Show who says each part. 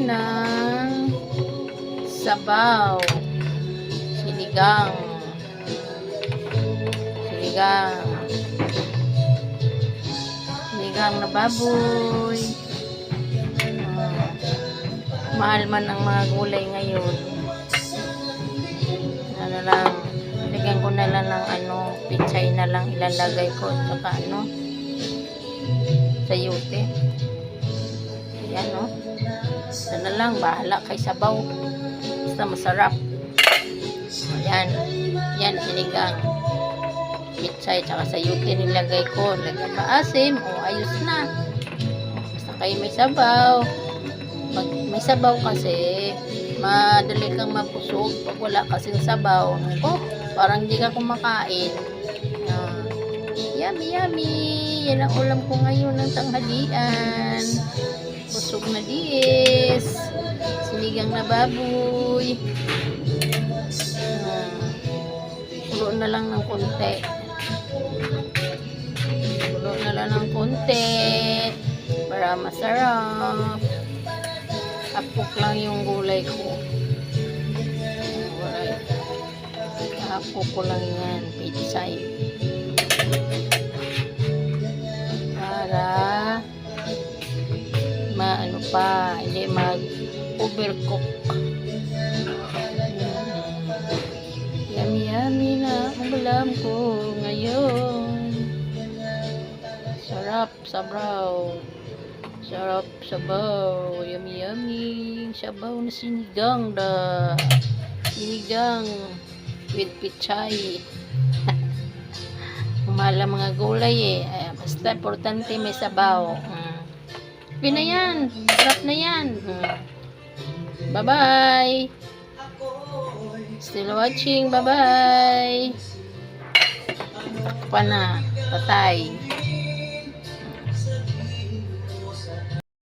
Speaker 1: ng sabaw. Sinigang. Sinigang na baboy. Mahal man ang mga gulay ngayon. Ano lang, lagyan ko na lang ng pichay na lang ilalagay ko. Saka sayote. Ayan, no? Sana lang, bahala kay sabaw. Basta masarap. Ayan. Yan, sinigang. Pichay, tsaka sayote nilagay ko. Lagyan maasim. Ayos na. Basta kayo may sabaw. Pag may sabaw kasi, madali kang mabusog. Pag wala kasing sabaw, parang hindi ka kumakain. Yummy, yummy. Yan ang ulam ko ngayon ng tanghalian. Busog na diis. Sinigang na baboy. Kulo na lang ng konti. Kulo na lang ng konti. Para masarap. Hapok lang yung gulay ko. Alright. Hapok ko lang yan. Pichay. Para hindi mag-overcook. Yummy, yummy na ang ulam ko ngayon. Sarap, sabaw. Sarap, sabaw. Yummy, yummy. Sabaw na sinigang da. Sinigang with pichay. Mahal ang mga gulay basta importante may sabaw. Okay na yan. Sarap na yan. Bye-bye. Still watching. Bye-bye. Pa na. Patay.